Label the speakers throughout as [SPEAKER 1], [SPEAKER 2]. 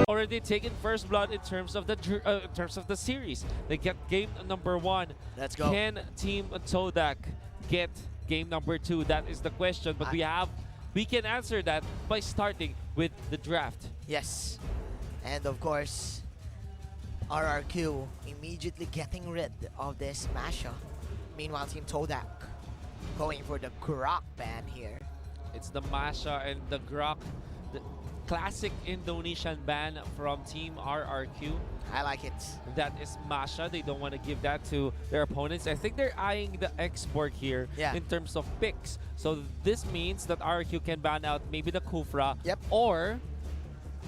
[SPEAKER 1] Already taken first blood in terms of the series. They get game number 1.
[SPEAKER 2] Let's go.
[SPEAKER 1] Can Team Todak get game number 2? That is the question. But we can answer that by starting with the draft.
[SPEAKER 2] Yes. And of course, RRQ immediately getting rid of this Masha. Meanwhile, Team Todak going for the Grok ban here.
[SPEAKER 1] It's the Masha and the Grok, the classic Indonesian ban from Team RRQ.
[SPEAKER 2] I like it.
[SPEAKER 1] That is Masha. They don't want to give that to their opponents. I think they're eyeing the export here in terms of picks. So this means that RRQ can ban out maybe the Kufra or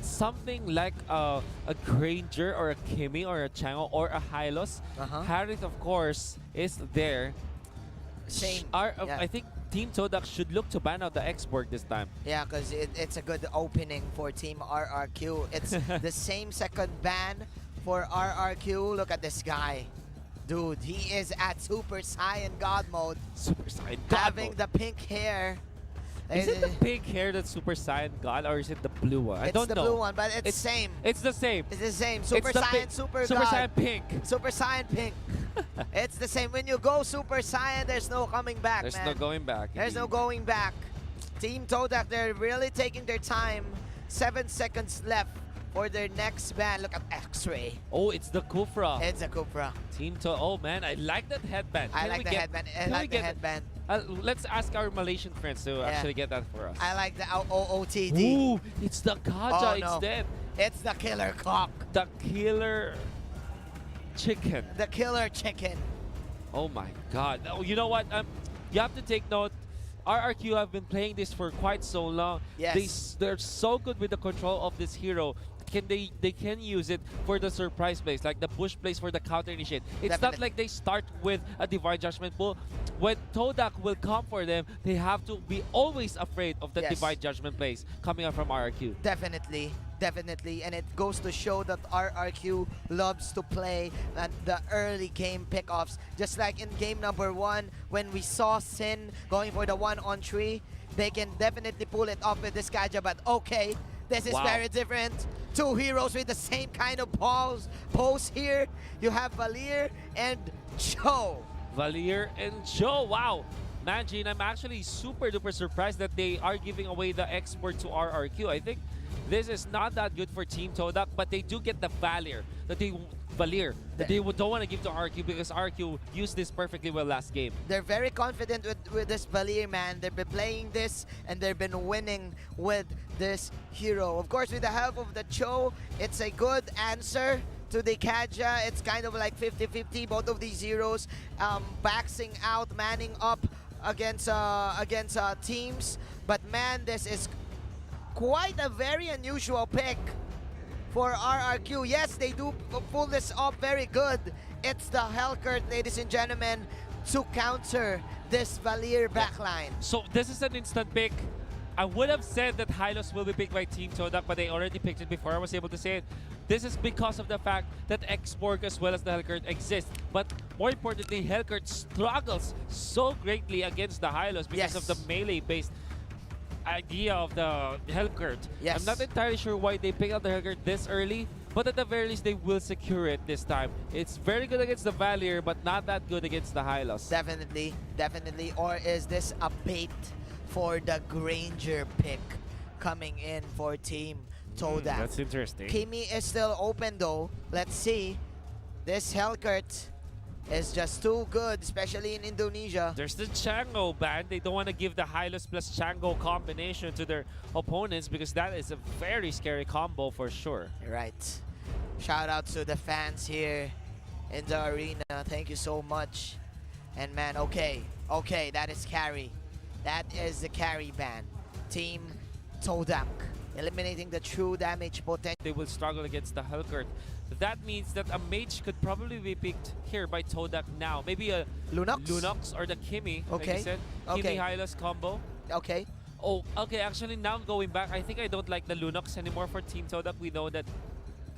[SPEAKER 1] something like a Granger or a Kimi or a Chango or a Hylos. Harith, of course, is there.
[SPEAKER 2] Same.
[SPEAKER 1] I think Team Todak should look to ban out the export this time.
[SPEAKER 2] Yeah, because it's a good opening for Team RRQ. It's the same second ban for RRQ. Look at this guy. Dude, he is at Super Saiyan God mode.
[SPEAKER 1] Super Saiyan God
[SPEAKER 2] having
[SPEAKER 1] mode.
[SPEAKER 2] the pink hair.
[SPEAKER 1] Is it the pink hair that's Super Saiyan God, or is it the blue one? I don't know.
[SPEAKER 2] It's the blue one, but it's same.
[SPEAKER 1] It's the same.
[SPEAKER 2] It's the same. Super Saiyan, Super
[SPEAKER 1] Super
[SPEAKER 2] God.
[SPEAKER 1] Saiyan pink.
[SPEAKER 2] Super Saiyan pink. It's the same. When you go Super Saiyan, there's no coming back,
[SPEAKER 1] There's
[SPEAKER 2] man.
[SPEAKER 1] no going back.
[SPEAKER 2] There's no going back. Team Todak, they're really taking their time. 7 seconds left for their next ban. Look at X-Ray.
[SPEAKER 1] Oh, it's the Kufra.
[SPEAKER 2] It's a Kufra.
[SPEAKER 1] Team to. Oh man, I like that headband.
[SPEAKER 2] I like the headband. I like the headband.
[SPEAKER 1] Let's ask our Malaysian friends to actually get that for us.
[SPEAKER 2] I like the OOTD.
[SPEAKER 1] Ooh, it's the Kaja instead.
[SPEAKER 2] It's the killer cock.
[SPEAKER 1] The killer chicken.
[SPEAKER 2] The killer chicken.
[SPEAKER 1] Oh my God. Oh, you know what? You have to take note. RRQ have been playing this for quite so long.
[SPEAKER 2] Yes.
[SPEAKER 1] They're so good with the control of this hero. They can use it for the surprise plays, like the push plays for the counter initiate. It's not like they start with a Divine Judgment pull. When Todak will come for them, they have to be always afraid of the Divine Judgment plays coming out from RRQ.
[SPEAKER 2] Definitely. Definitely, and it goes to show that RRQ loves to play at the early game pickoffs. Just like in game number 1, when we saw Sin going for the 1-on-3, they can definitely pull it off with this Kaja, but okay, this is very different. 2 heroes with the same kind of pose here. You have Valier and Cho.
[SPEAKER 1] Valier and Cho, wow. Imagine, I'm actually super duper surprised that they are giving away the export to RRQ. I think this is not that good for Team Todak, but they do get the Valier that they don't want to give to RRQ because RRQ used this perfectly well last game.
[SPEAKER 2] They're very confident with this Valier, man. They've been playing this and they've been winning with this hero. Of course, with the help of the Cho, it's a good answer to the Kaja. It's kind of like 50-50. Both of these heroes baxing out, manning up against teams. But man, this is quite a very unusual pick for RRQ. Yes, they do pull this off very good. It's the Hellcurt, ladies and gentlemen, to counter this Valier backline.
[SPEAKER 1] So this is an instant pick. I would have said that Hylos will be picked by Team Todak, but they already picked it before I was able to say it. This is because of the fact that X-Borg as well as the Hellcurt exist. But more importantly, Hellcurt struggles so greatly against the Hylos because of the melee-based idea of the Hellcurt. I'm not entirely sure why they picked up the Hellcurt this early, but at the very least, they will secure it this time. It's very good against the Valier, but not that good against the Hylos.
[SPEAKER 2] Definitely, definitely. Or is this a bait for the Granger pick coming in for Team Todak?
[SPEAKER 1] That's interesting.
[SPEAKER 2] Kimi is still open though. Let's see. This Hellcurt is just too good, especially in Indonesia.
[SPEAKER 1] There's the Chango ban. They don't want to give the Hylos plus Chango combination to their opponents because that is a very scary combo for sure.
[SPEAKER 2] Right. Shout out to the fans here in the arena. Thank you so much. And man, okay, that is carry. That is the carry ban. Team Todak eliminating the true damage potential.
[SPEAKER 1] They will struggle against the Hellcurt. That means that a mage could probably be picked here by Todak now. Maybe a Lunox or the Kimi, like you said. Kimi Hylos combo.
[SPEAKER 2] Okay.
[SPEAKER 1] Oh, okay. Actually, now going back, I think I don't like the Lunox anymore for Team Todak. We know that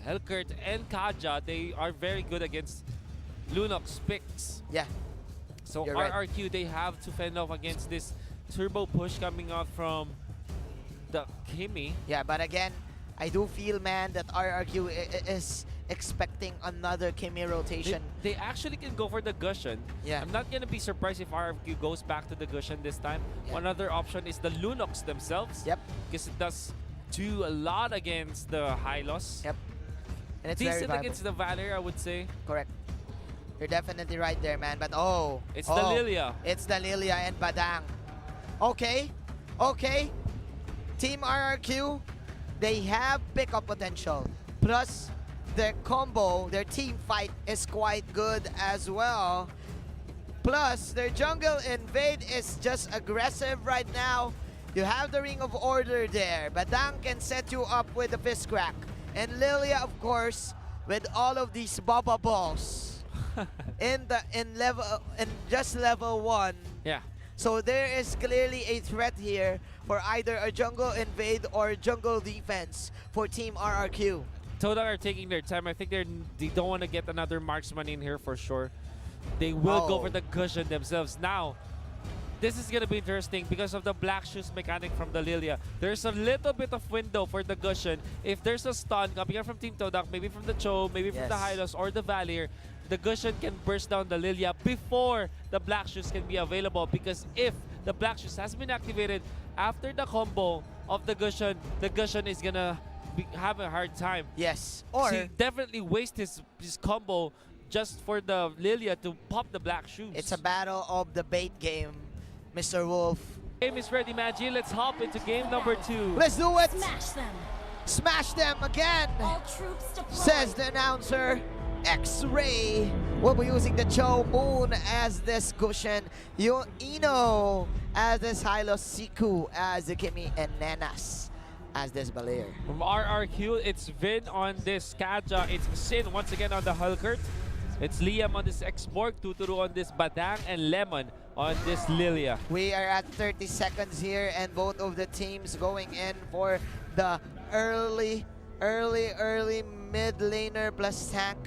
[SPEAKER 1] Hellcurt and Kaja, they are very good against Lunox picks.
[SPEAKER 2] Yeah.
[SPEAKER 1] So
[SPEAKER 2] You're right.
[SPEAKER 1] RRQ, they have to fend off against this turbo push coming out from the Kimi.
[SPEAKER 2] Yeah, but again, I do feel, man, that RRQ is expecting another Kimi rotation.
[SPEAKER 1] They actually can go for the Gushen.
[SPEAKER 2] Yeah.
[SPEAKER 1] I'm not gonna be surprised if RRQ goes back to the Gushen this time.
[SPEAKER 2] Yeah.
[SPEAKER 1] One other option is the Lunox themselves.
[SPEAKER 2] Yep.
[SPEAKER 1] Because it does do a lot against the Hylos.
[SPEAKER 2] Yep. And it's very
[SPEAKER 1] Decent
[SPEAKER 2] viable.
[SPEAKER 1] against the Valor, I would say.
[SPEAKER 2] Correct. You're definitely right there, man. But oh,
[SPEAKER 1] It's
[SPEAKER 2] oh,
[SPEAKER 1] the Lilia.
[SPEAKER 2] It's the Lilia and Badang. Okay, okay. Team RRQ, they have pickup potential. Plus, their combo, their team fight is quite good as well. Plus, their jungle invade is just aggressive right now. You have the Ring of Order there. Badang can set you up with the Fist Crack. And Lilia, of course, with all of these Baba Balls. in just level 1.
[SPEAKER 1] Yeah.
[SPEAKER 2] So there is clearly a threat here for either a jungle invade or jungle defense for Team RRQ.
[SPEAKER 1] Todak are taking their time. I think they don't want to get another marksman in here for sure. They will go for the Gushen themselves. Now, this is going to be interesting because of the Black Shoes mechanic from the Lilia. There's a little bit of window for the Gushen. If there's a stun coming from Team Todak, maybe from the Cho, maybe from the Hylos or the Valier, the Gushen can burst down the Lilia before the Black Shoes can be available. Because if the Black Shoes has been activated after the combo of the Gushen is going to have a hard time.
[SPEAKER 2] Yes. Or
[SPEAKER 1] he definitely waste his combo just for the Lilia to pop the Black Shoes.
[SPEAKER 2] it's a battle of the bait game, Mr. Wolf.
[SPEAKER 1] Game is ready, Magi. Let's hop into game number 2.
[SPEAKER 2] Let's do it.
[SPEAKER 3] Smash them.
[SPEAKER 2] Smash them again,
[SPEAKER 3] All troops deployed.
[SPEAKER 2] says the announcer. X-Ray will be using the Cho Moon as this Gushen, Ino as this Hylos, Siku as the Kimi, and Nenas as this Balir.
[SPEAKER 1] From RRQ, it's Vin on this Kaja. It's Sin once again on the Hulkert. It's Liam on this X-Borg, Tuturu on this Badang, and Lemon on this Lilia.
[SPEAKER 2] We are at 30 seconds here, and both of the teams going in for the early mid laner plus tank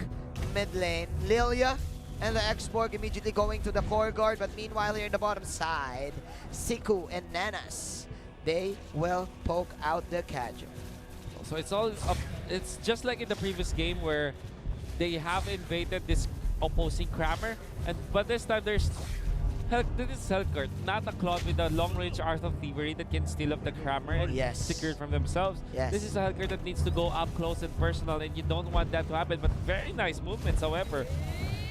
[SPEAKER 2] mid lane. Lilia and the X-Borg immediately going to the core guard, but meanwhile here in the bottom side, Siku and Nanas, they will poke out the Kaja.
[SPEAKER 1] So it's all up. It's just like in the previous game where they have invaded this opposing Kramer, but this time this is Helkert, not a Claude with a long-range Art of Thievery that can steal up the Kramer and secure it from themselves.
[SPEAKER 2] Yes.
[SPEAKER 1] This is a Helkert that needs to go up close and personal, and you don't want that to happen. But very nice movements, however,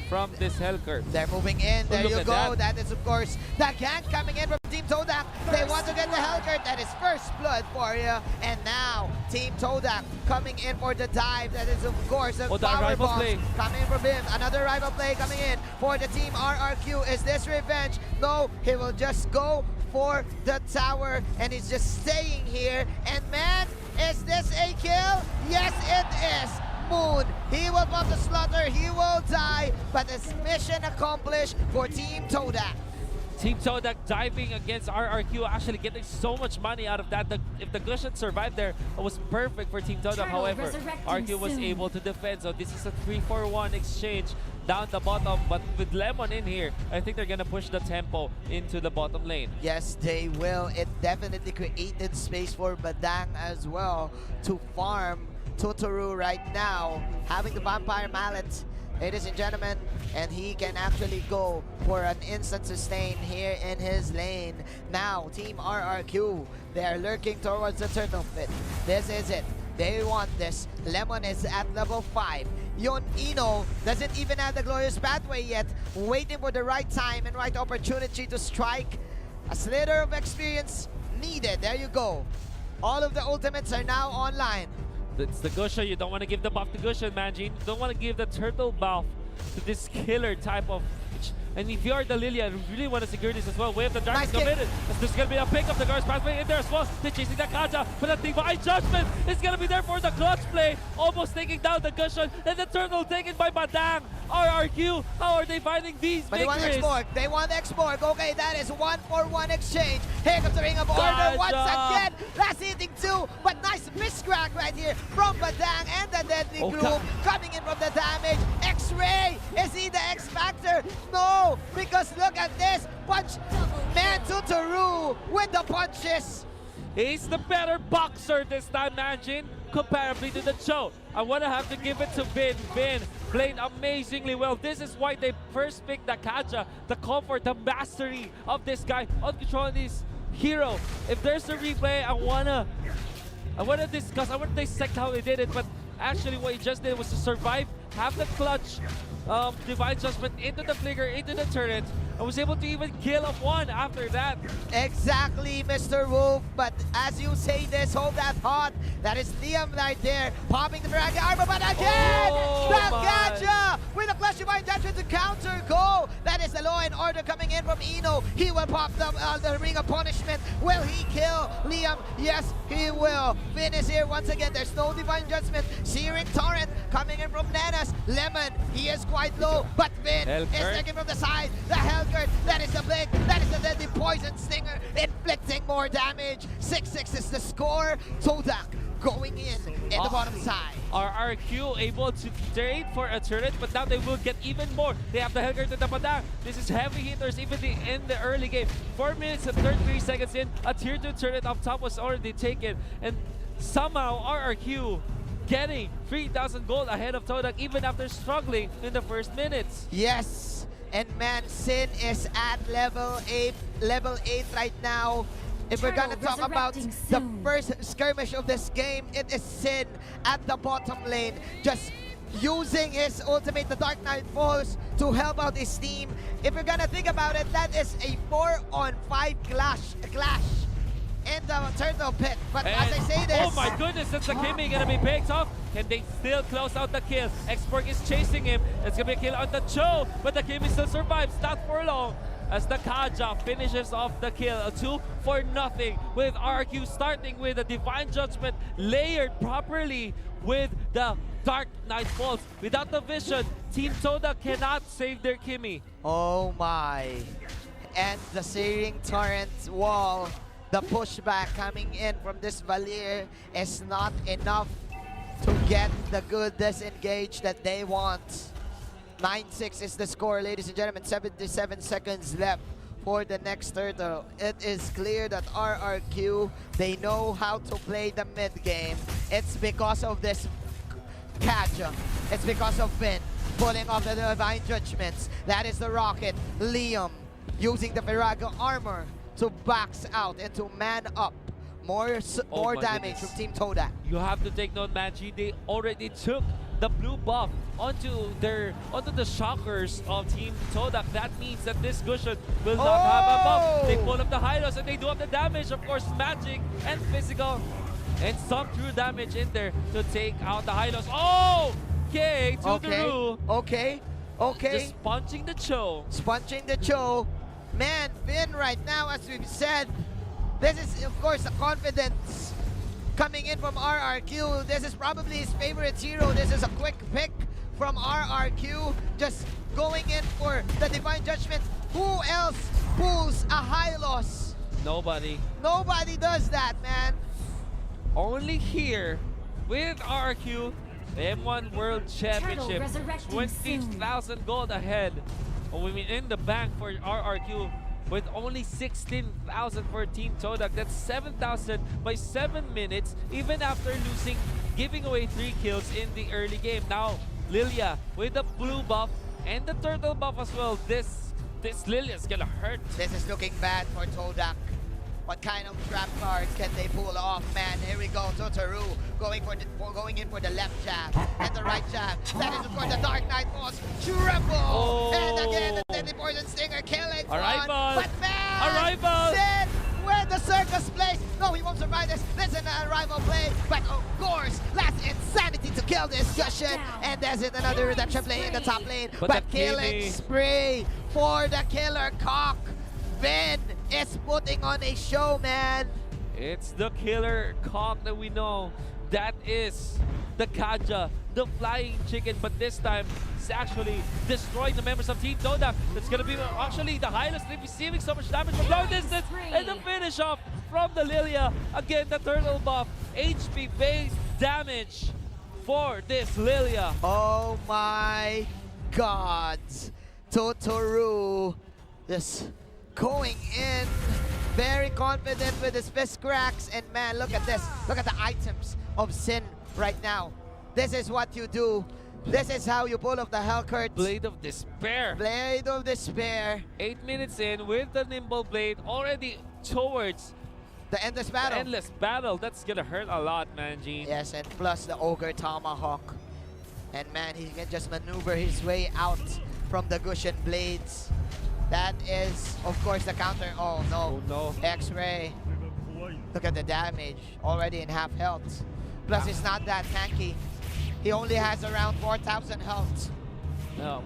[SPEAKER 1] from this Helkert.
[SPEAKER 2] They're moving in. There
[SPEAKER 1] look
[SPEAKER 2] you
[SPEAKER 1] at
[SPEAKER 2] go.
[SPEAKER 1] that.
[SPEAKER 2] That is, of course, the gang coming in from Team Todak. They want to get the Helkert. That is first blood for you. And now, Team Todak coming in for the dive. That is, of course, a power
[SPEAKER 1] rival
[SPEAKER 2] bomb
[SPEAKER 1] play.
[SPEAKER 2] coming from him. Another rival play coming in for the Team RRQ. Is this revenge? No, he will just go for the tower. And he's just staying here. And man, is this a kill? Yes, it is. Moon, he will pop the slaughter, he will die, but it's mission accomplished for Team Todak.
[SPEAKER 1] Team Todak diving against RRQ, actually getting so much money out of that. If the Gushen survived there, it was perfect for Team Todak.
[SPEAKER 3] Turtle
[SPEAKER 1] However,
[SPEAKER 3] resurrecting
[SPEAKER 1] RRQ was
[SPEAKER 3] soon.
[SPEAKER 1] able to defend. So this is a 3-4-1 exchange down the bottom. But with Lemon in here, I think they're going to push the tempo into the bottom lane.
[SPEAKER 2] Yes, they will. It definitely created space for Badang as well to farm Totoro right now, having the Vampire Mallet, ladies and gentlemen, and he can actually go for an instant sustain here in his lane. Now, Team RRQ, they are lurking towards the Turtle Pit. This is it. They want this. Lemon is at level 5. Ino doesn't even have the Glorious Pathway yet, waiting for the right time and right opportunity to strike. A slither of experience needed. There you go. All of the ultimates are now online.
[SPEAKER 1] It's the Gushen. You don't want to give the buff to Gushen, man. You don't want to give the turtle buff to this killer type of... And if you are the Lilia and really want to secure this as well, Wave the Darkness committed. There's going to be a pick of the Glorious Pathway in there as well. They're chasing the Kaja, but the Divine Judgment is going to be there for the clutch play. Almost taking down the Gushen, and the turtle taken by Badang. RRQ, how are they finding these
[SPEAKER 2] But they want
[SPEAKER 1] victories?
[SPEAKER 2] Exborg. They want Exborg. Okay, that is 1-for-1 exchange. Here comes the Ring of Order once again. Last hitting 2, but nice miscrack right here from Badang and the Deadly Group. Coming in from the damage. X-Ray, is he the X Factor? No, because look at this. Punch, man, Tutoru with the punches.
[SPEAKER 1] He's the better boxer this time, Manjin, comparably to the Cho. I want to have to give it to Vin. Vin played amazingly well. This is why they first picked the Kaja, the comfort, the mastery of this guy on controlling this hero. If there's a replay, I wanna discuss, I wanna dissect how they did it, but actually what he just did was to survive, have the clutch, Divine Judgment into the flicker, into the turret, and was able to even kill off one after that.
[SPEAKER 2] Exactly, Mr. Wolf. But as you say this, hold that thought. That is Liam right there, popping the Mirage armor, but again, the Gacha with a Flash Divine Judgment to counter go. That is the Law and Order coming in from Eno. He will pop the Ring of Punishment. Will he kill Liam? Yes, he will. Finn is here once again. There's no Divine Judgment. Searing Torrent coming in from Nanas. Lemon, he is quite low, but Finn is taken from the side. The Hellgurt, that is the Blink, that is the Deadly Poison Stinger, inflicting more damage. 6-6 is the score. Todak going in the bottom side.
[SPEAKER 1] RRQ able to trade for a turret, but now they will get even more. They have the Hellgurt and the Padang. This is heavy hitters even in the early game. 4 minutes and 33 seconds in, a tier 2 turret up top was already taken, and somehow RRQ getting 3,000 gold ahead of Todak even after struggling in the first minutes.
[SPEAKER 2] Yes, and man, Sin is at level 8 right now. If we're gonna talk about the first skirmish of this game, it is Sin at the bottom lane, just using his ultimate, the Dark Knight Falls, to help out his team. If you're gonna think about it, that is a 4-on-5 clash in the turtle pit. But as I say this,
[SPEAKER 1] oh my goodness, is the Kimmy gonna be picked off? Can they still close out the kill? Exborg is chasing him. It's gonna be a kill on the Cho, but the Kimmy still survives, not for long, as the Kaja finishes off the kill. A 2-0 with RQ starting with a Divine Judgment layered properly with the Dark Knight Falls. Without the vision, Team Todak cannot save their Kimmy.
[SPEAKER 2] oh my. And the Searing Torrent wall, the pushback coming in from this Valier is not enough to get the good disengage that they want. 9-6 is the score, ladies and gentlemen. 77 seconds left for the next turtle. It is clear that RRQ, they know how to play the mid game. It's because of this Kaja. It's because of Finn pulling off the Divine Judgments. That is the Rocket. Liam using the Virago armor to box out and to man up. More damage from Team Todak.
[SPEAKER 1] You have to take note, Manji. They already took the blue buff onto the shockers of Team Todak. That means that this Gusion will not have a buff. They pull up the Hylos and they do have the damage, of course, magic and physical, and some true damage in there to take out the Hylos. Oh! Okay,
[SPEAKER 2] Okay.
[SPEAKER 1] Just punching the Cho.
[SPEAKER 2] Sponging the Cho. Man, Finn right now, as we've said, this is, of course, the confidence coming in from RRQ. This is probably his favorite hero. This is a quick pick from RRQ. Just going in for the Divine Judgment. Who else pulls a Hylos?
[SPEAKER 1] Nobody.
[SPEAKER 2] Nobody does that, man.
[SPEAKER 1] Only here with RRQ, the M1 World Championship. 20,000 gold ahead. We mean in the bank for RRQ, with only 16,000 for Team Todak. That's 7,000 by 7 minutes, even after giving away 3 kills in the early game. Now, Lilia with the blue buff and the turtle buff as well. This Lilia's gonna hurt.
[SPEAKER 2] This is looking bad for Todak. What kind of trap card can they pull off, man? Here we go, Totaru going in for the left jab and the right jab. That is, of course, the Dark Knight Falls. Triple! And again, the Deadly Poison Stinger killing one. But man, Sid with the circus place. No, he won't survive this. This is an arrival play. But of course, last insanity to kill this Gusion. And there's another redemption play in the top lane. But killing spree for the Killer Cock. Vin is putting on a show, man.
[SPEAKER 1] It's the Killer Cock that we know. That is the Kaja the flying chicken, but this time it's actually destroying the members of Team Todak. That's gonna be actually the highest receiving so much damage from long distance, and the finish off from the Lilia. Again, the turtle buff, HP based damage for this Lilia.
[SPEAKER 2] Oh my God. Totoro just going in very confident with his fist cracks, and man, look at this. Look at the items of Sin right now. This is what you do. This is how you pull off the Hellcurt.
[SPEAKER 1] Blade of Despair.
[SPEAKER 2] Blade of Despair.
[SPEAKER 1] 8 minutes in with the Nimble Blade already towards
[SPEAKER 2] The endless battle.
[SPEAKER 1] endless battle. That's gonna hurt a lot, man, Gene.
[SPEAKER 2] Yes, and plus the Ogre Tomahawk. And man, he can just maneuver his way out from the Gushen Blades. That is, of course, the counter. Oh no.
[SPEAKER 1] Oh no.
[SPEAKER 2] X-Ray. Look at the damage. Already in half health. Plus, it's not that tanky. He only has around 4,000 health.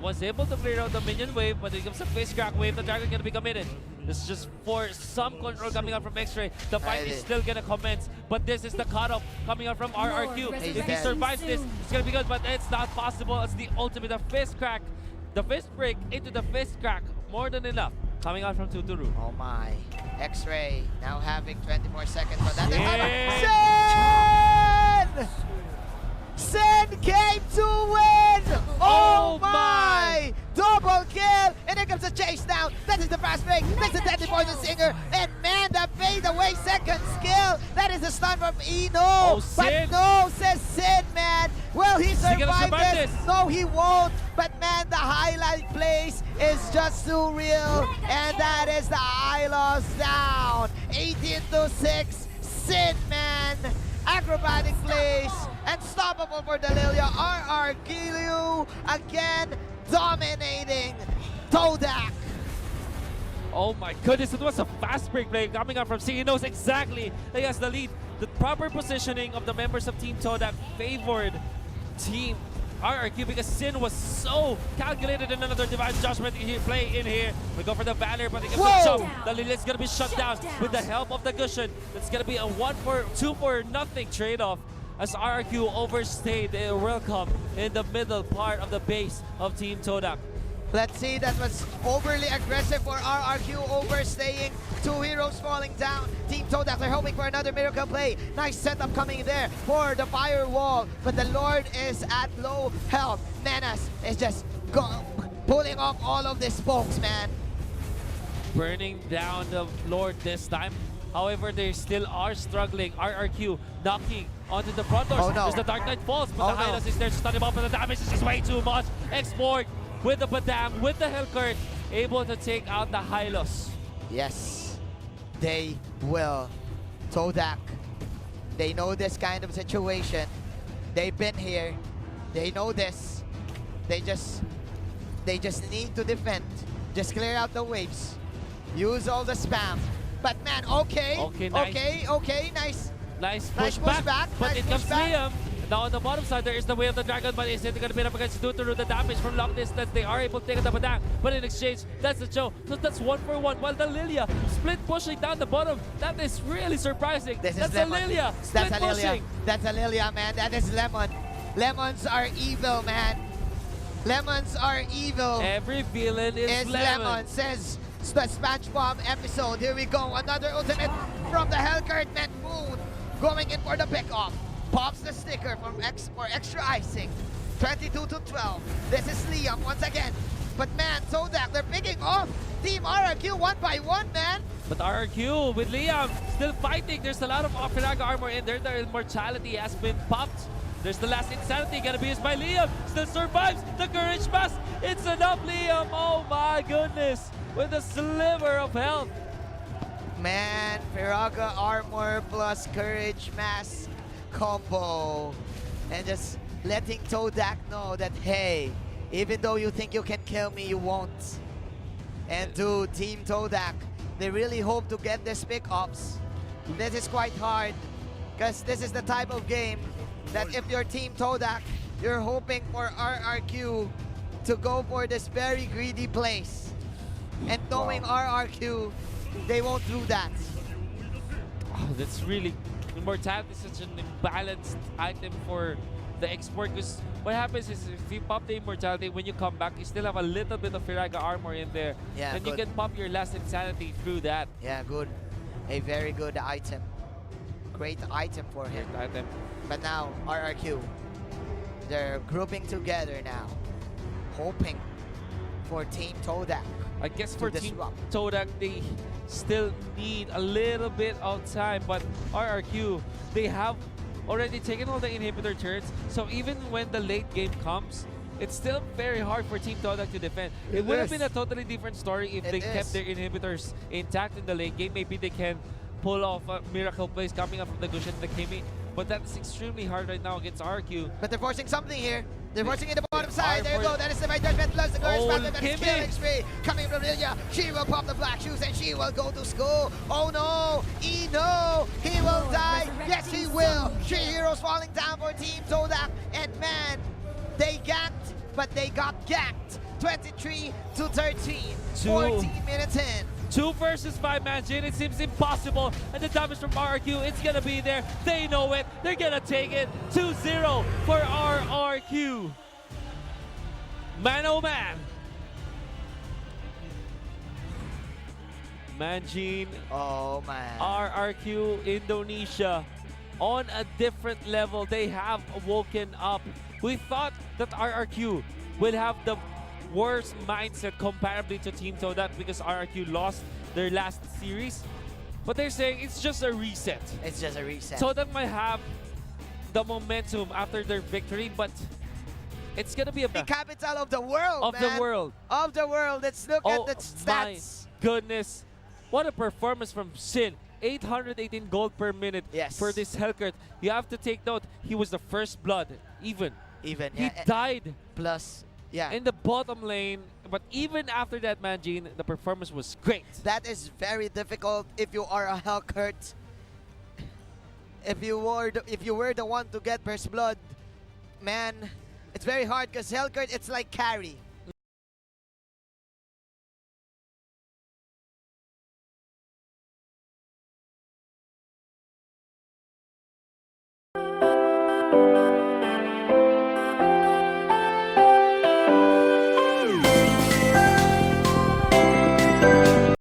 [SPEAKER 1] Was able to clear out the minion wave, but it comes a face crack wave. The dragon gonna be committed. This is just for some control coming out from X-Ray. The fight is still gonna commence, but this is the cutoff coming out from RRQ. If he survives this, it's gonna be good, but it's not possible. It's the ultimate of fist crack. The fist break into the fist crack. More than enough. Coming out from Totoro.
[SPEAKER 2] Oh my. X-Ray now having 20 more seconds, but that
[SPEAKER 1] Sin!
[SPEAKER 2] Sin! Sin came to win! Oh my! Double kill! And here comes the chase down. That is the fast break. That's the deadly poison singer. And man, that fade away second skill. That is the stun from Eno.
[SPEAKER 1] Oh,
[SPEAKER 2] but
[SPEAKER 1] Sin.
[SPEAKER 2] no, says Sin, man. Will he survive
[SPEAKER 1] survive this?
[SPEAKER 2] No, he won't. But man, the highlight place is just too real. And that is the Ilos down. 18-6. Sin, man. Acrobatic plays. Unstoppable for the Lilia. RRQ again dominating Todak.
[SPEAKER 1] Oh my goodness, it was a fast break play coming out from C. He knows exactly that he has the lead. The proper positioning of the members of Team Todak favored Team RRQ because Sin was so calculated in another Divine Judgment play in here. We go for the Valor, but he gets a jump. The Lilia is going to be shut down with the help of the Gushen. It's going to be a 2-for-0 trade-off as RRQ overstayed their welcome in the middle part of the base of Team Todak.
[SPEAKER 2] Let's see, that was overly aggressive for RRQ, overstaying. Two heroes falling down. Team Todak, they're hoping for another miracle play. Nice setup coming there for the firewall, but the Lord is at low health. Menace is just pulling off all of the spokes, man.
[SPEAKER 1] Burning down the Lord this time. However, they still are struggling. RRQ knocking onto the front doors.
[SPEAKER 2] Oh no.
[SPEAKER 1] There's the Dark Knight falls, but
[SPEAKER 2] Oh
[SPEAKER 1] the Hylas
[SPEAKER 2] no.
[SPEAKER 1] is there to stun him up, and the damage is just way too much. X-Borg with the Badam, with the Hellcurt, able to take out the Hylos.
[SPEAKER 2] Yes, they will. Todak, they know this kind of situation. They've been here. They know this. They just need to defend. Just clear out the waves. Use all the spam. But man, okay,
[SPEAKER 1] nice.
[SPEAKER 2] okay, nice.
[SPEAKER 1] Nice
[SPEAKER 2] Nice
[SPEAKER 1] push
[SPEAKER 2] push back,
[SPEAKER 1] but
[SPEAKER 2] nice
[SPEAKER 1] it comes
[SPEAKER 2] push back.
[SPEAKER 1] Liam. Now on the bottom side, there is the way of the Dragon, but is it going to be up against Totoro? The damage from long distance, they are able to take the Badang, but in exchange, that's the show. So that's 1-for-1, while the Lilia split pushing down the bottom. That is really surprising.
[SPEAKER 2] This
[SPEAKER 1] That's
[SPEAKER 2] is
[SPEAKER 1] a
[SPEAKER 2] Lemon.
[SPEAKER 1] Lilia split
[SPEAKER 2] That's a Lilia.
[SPEAKER 1] pushing.
[SPEAKER 2] That's a Lilia, man. That is Lemon. Lemons are evil, man. Lemons are evil.
[SPEAKER 1] Every villain is
[SPEAKER 2] It's Lemon, says the SpongeBob episode. Here we go. Another ultimate from the Hellcurt, man. Moon going in for the pickoff. Pops the sticker for extra icing. 22-12. This is Liam once again. But man, Todak, they're picking off Team RRQ one by one, man.
[SPEAKER 1] But RRQ with Liam still fighting. There's a lot of Firaga armor in there. The immortality has been popped. There's the last insanity gonna be used by Liam. Still survives the courage mask. It's enough, Liam. Oh my goodness. With a sliver of health.
[SPEAKER 2] Man, Firaga armor plus courage mask combo. And just letting Todak know that, hey, even though you think you can kill me, you won't. And to Team Todak, they really hope to get this pickups. This is quite hard, because this is the type of game that if you're Team Todak, you're hoping for RRQ to go for this very greedy place. And knowing RRQ, they won't do that.
[SPEAKER 1] Oh, that's really... Immortality is such an imbalanced item for the export. Because what happens is if you pop the immortality, when you come back, you still have a little bit of Firaga armor in there.
[SPEAKER 2] Yeah,
[SPEAKER 1] and
[SPEAKER 2] good.
[SPEAKER 1] you can pop your last insanity through that.
[SPEAKER 2] Yeah, good. A very good item. Great item for him.
[SPEAKER 1] Great item.
[SPEAKER 2] But now, RRQ, they're grouping together now, hoping for Team Todak.
[SPEAKER 1] I guess
[SPEAKER 2] to
[SPEAKER 1] for Team
[SPEAKER 2] disrupt.
[SPEAKER 1] Todak, they still need a little bit of time, but RRQ, they have already taken all the inhibitor turrets, so even when the late game comes, it's still very hard for Team Todak to defend. It would have been a totally different story if they kept their inhibitors intact in the late game. Maybe they can pull off a miracle plays coming up from the Gush and the Kimi, but that's extremely hard right now against RRQ.
[SPEAKER 2] But they're forcing something here. They're forcing in the bottom side. There you go. That is the right judgment plus the curse battle. That is killing spree. Coming from Lilia. She will pop the black shoes and she will go to school. Oh no. No. He will die. Yes, he will. 3 heroes falling down for Team Todak. And man, they ganked, but they got ganked. 23-13. 14 minutes in.
[SPEAKER 1] 2 versus 5 man Jin, it seems impossible, and the damage from RRQ, it's gonna be there. They know it, they're gonna take it. 2-0 for RRQ. Man oh man. Manjin,
[SPEAKER 2] Oh man.
[SPEAKER 1] RRQ Indonesia on a different level. They have woken up. We thought that RRQ will have the worst mindset comparably to Team Todak because RRQ lost their last series. But they're saying it's just a reset.
[SPEAKER 2] It's just a reset.
[SPEAKER 1] Todak might have the momentum after their victory, but it's gonna be
[SPEAKER 2] the capital of the world,
[SPEAKER 1] of
[SPEAKER 2] man.
[SPEAKER 1] the world.
[SPEAKER 2] Of the world. Let's look at the stats.
[SPEAKER 1] My goodness. What a performance from Sin. 818 gold per minute for this Hellcurt. You have to take note, he was the first blood, even. He died.
[SPEAKER 2] Plus,
[SPEAKER 1] in the bottom lane, but even after that, Manjin, the performance was great.
[SPEAKER 2] That is very difficult if you are a Hellcurt. If you were the one to get first blood, man, it's very hard because Hellcurt, it's like carry.